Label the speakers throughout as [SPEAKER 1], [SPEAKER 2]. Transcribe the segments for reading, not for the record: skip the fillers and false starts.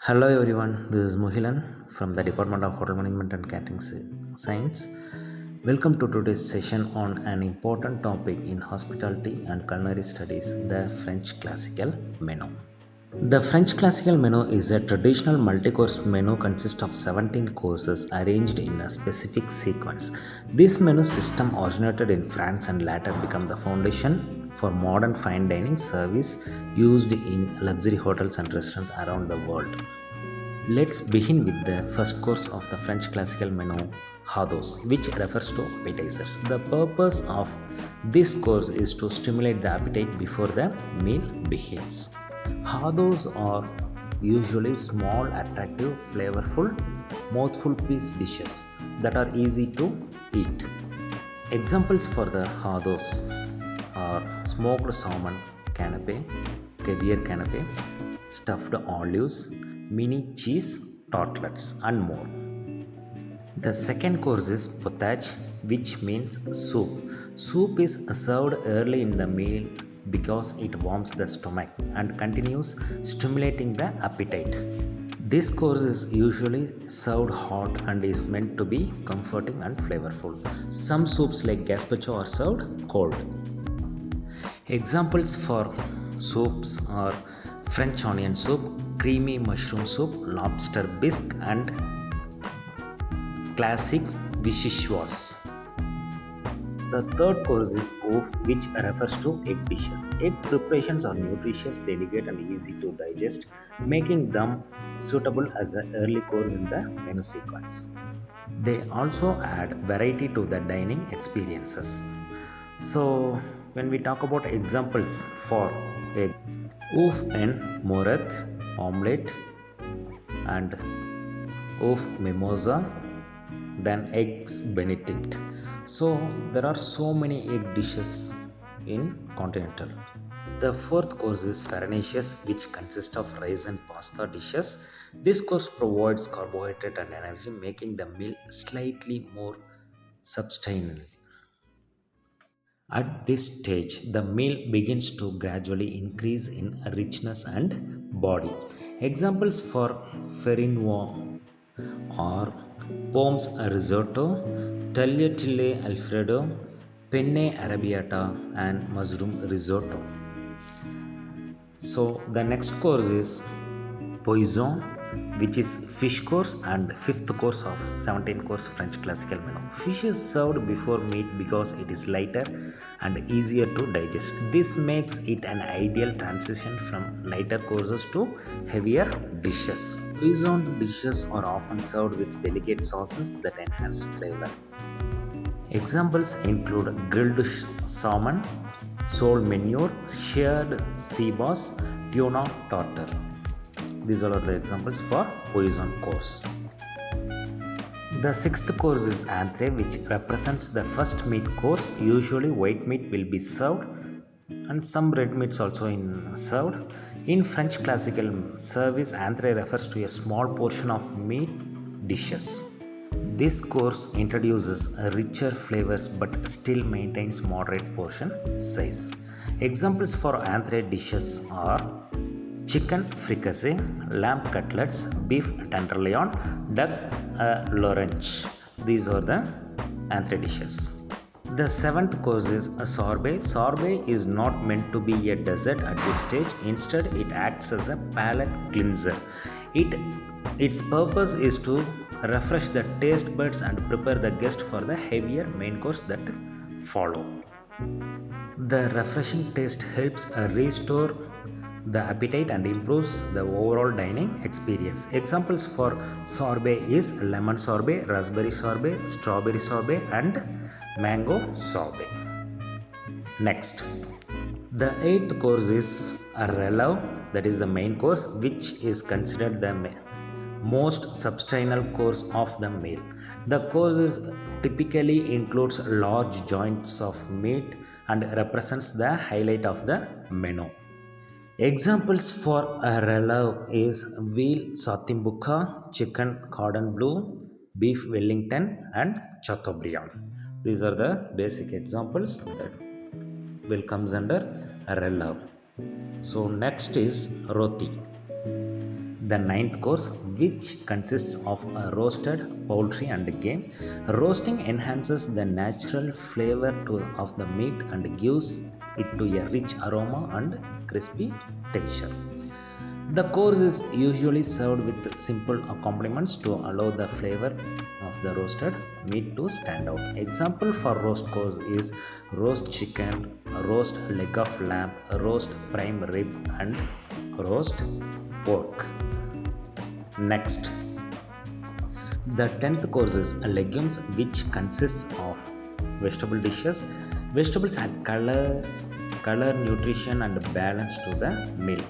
[SPEAKER 1] Hello everyone, this is Mohilan from the Department of Hotel Management and Catering Science. Welcome to today's session on an important topic in hospitality and culinary studies, the French classical menu. The French classical menu is a traditional multi-course menu consist of 17 courses arranged in a specific sequence. This menu system originated in France and later became the foundation for modern fine dining service used in luxury hotels and restaurants around the world. Let's begin with the first course of the French classical menu, Hors-d'œuvre, which refers to appetizers. The purpose of this course is to stimulate the appetite before the meal begins. Hors-d'œuvres are usually small, attractive, flavorful, mouthful piece dishes that are easy to eat. Examples for the hors-d'œuvres are smoked salmon canapé, caviar canapé, stuffed olives, mini cheese tartlets, and more. The second course is potage, which means soup. Soup is served early in the meal because it warms the stomach and continues stimulating the appetite. This course is usually served hot and is meant to be comforting and flavorful. Some soups like gazpacho are served cold. Examples for soups are French onion soup, creamy mushroom soup, lobster bisque, and classic vichyssoise. The third course is Œufs, which refers to egg dishes. Egg preparations are nutritious, delicate, and easy to digest, making them suitable as an early course in the menu sequence. They also add variety to the dining experiences. So, when we talk about examples for egg, Œuf en moret, omelette, and Œuf mimosa, then eggs benedict. So there are so many egg dishes in continental. The fourth course is Farineux, which consists of rice and pasta dishes. This course provides carbohydrate and energy, making the meal slightly more substantial. At this stage, the meal begins to gradually increase in richness and body. Examples for Farineux are Pommes risotto, tagliatelle alfredo, penne arrabbiata, and mushroom risotto. So the next course is Poisson, which is fish course and fifth course of 17 course French classical menu. Fish is served before meat because it is lighter and easier to digest. This makes it an ideal transition from lighter courses to heavier dishes. Poisson dishes are often served with delicate sauces that enhance flavor. Examples include grilled salmon, sole manure, shirred sea bass, tuna tartar. These all are the examples for Poisson course. The sixth course is Entrée, which represents the first meat course. Usually white meat will be served and some red meats also served. In French classical service, Entrée refers to a small portion of meat dishes. This course introduces richer flavors but still maintains moderate portion size. Examples for Entrée dishes are chicken fricassee, lamb cutlets, beef tenderloin, duck l'orange. These are the entrée dishes. The seventh course is a sorbet. Sorbet is not meant to be a dessert at this stage. Instead, it acts as a palate cleanser. Its purpose is to refresh the taste buds and prepare the guest for the heavier main course that follow. The refreshing taste helps restore the appetite and improves the overall dining experience. Examples for sorbet is lemon sorbet, raspberry sorbet, strawberry sorbet, and mango sorbet. Next, the eighth course is a Relevé, that is the main course, which is considered the most substantial course of the meal. The course typically includes large joints of meat and represents the highlight of the menu. Examples for a Relevé is veal saltimbocca, chicken cordon bleu, beef Wellington, and chateaubriand. These are the basic examples that will comes under a Relevé. So next is Rôti. The ninth course, which consists of roasted poultry and game. Roasting enhances the natural flavor of the meat and gives it to a rich aroma and crispy texture. The course is usually served with simple accompaniments to allow the flavor of the roasted meat to stand out. Example for roast course is roast chicken, roast leg of lamb, roast prime rib, and roast pork. Next, the 10th course is legumes, which consists of vegetable dishes. Vegetables add color, nutrition, and balance to the meal.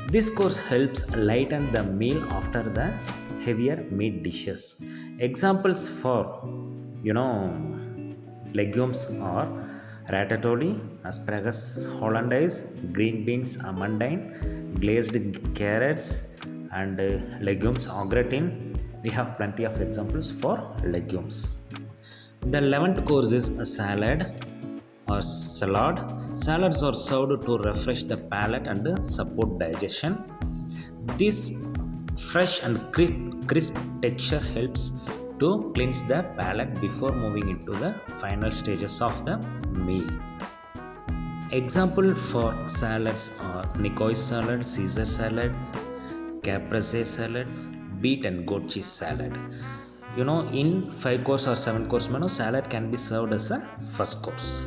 [SPEAKER 1] This course helps lighten the meal after the heavier meat dishes. Examples for legumes are ratatouille, asparagus hollandaise, green beans amandine, glazed carrots, and legumes au gratin. We have plenty of examples for legumes. The 11th course is a salad or salad. Salads are served to refresh the palate and support digestion. This fresh and crisp texture helps to cleanse the palate before moving into the final stages of the meal. Example for salads are Nicoise salad, Caesar salad, caprese salad, beet and goat cheese salad. In 5 course or 7 course menu, salad can be served as a first course.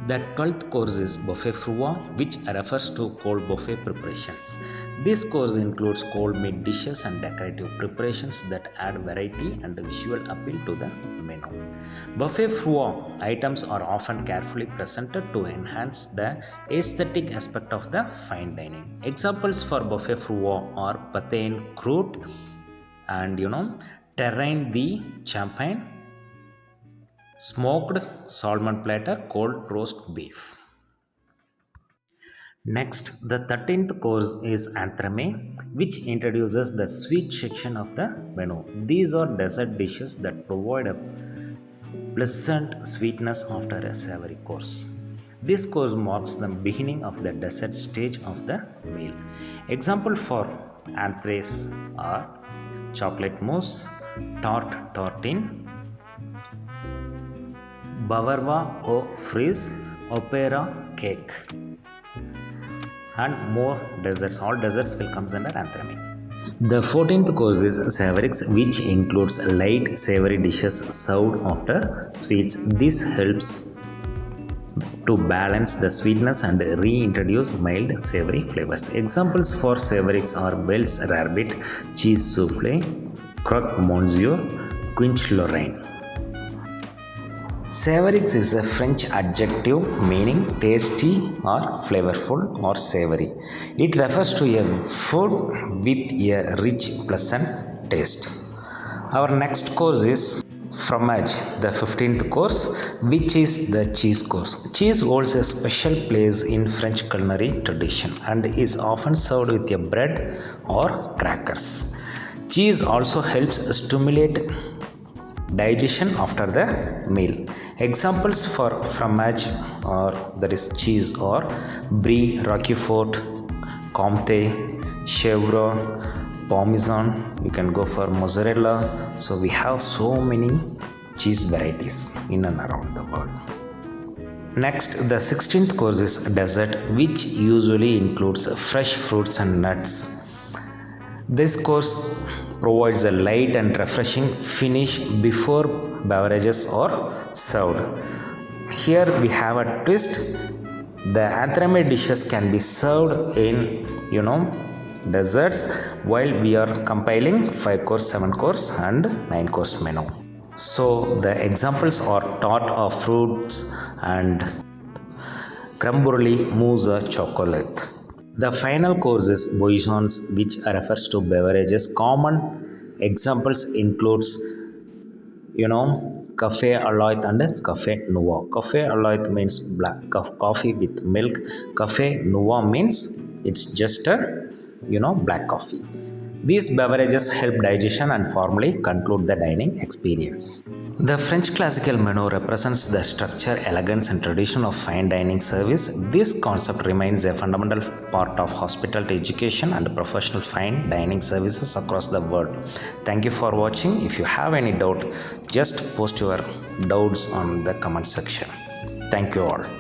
[SPEAKER 1] The 12th course is buffet froid, which refers to cold buffet preparations. This course includes cold meat dishes and decorative preparations that add variety and visual appeal to the menu. Buffet froid items are often carefully presented to enhance the aesthetic aspect of the fine dining. Examples for buffet froid are pâté croûte and terrain de champagne, smoked salmon platter, cold roast beef. Next, the 13th course is Entremets, which introduces the sweet section of the menu. These are dessert dishes that provide a pleasant sweetness after a savory course. This course marks the beginning of the dessert stage of the meal. Example for entrees are chocolate mousse, tarte tartine, Bavarois au frise, opera cake, and more desserts. All desserts will come under Entremets. The 14th course is Savoureux, which includes light savory dishes served after sweets. This helps to balance the sweetness and reintroduce mild savory flavors. Examples for Savoureux are Bell's rarebit, cheese souffle, croque monsieur, quinche lorraine. Savoureux is a French adjective meaning tasty or flavorful or savory. It refers to a food with a rich, pleasant taste. Our next course is Fromage, the 15th course, which is the cheese course. Cheese holds a special place in French culinary tradition and is often served with a bread or crackers. Cheese also helps stimulate digestion after the meal. Examples for fromage or that is cheese or brie, roquefort, comté, chèvre, parmesan. You can go for mozzarella. So we have so many cheese varieties in and around the world. Next, the 16th course is dessert, which usually includes fresh fruits and nuts. This course provides a light and refreshing finish before beverages are served. Here we have a twist. The Entremets dishes can be served in desserts while we are compiling 5 course, 7 course and 9 course menu. So the examples are tart of fruits and creme brulee mousse chocolate. The final course is Boissons, which refers to beverages. Common examples includes, cafe au lait and cafe noir. Cafe au lait means black coffee with milk. Cafe noir means it's just a, black coffee. These beverages help digestion and formally conclude the dining experience. The French classical menu represents the structure, elegance, and tradition of fine dining service. This concept remains a fundamental part of hospitality education and professional fine dining services across the world. Thank you for watching. If you have any doubt, just post your doubts on the comment section. Thank you all.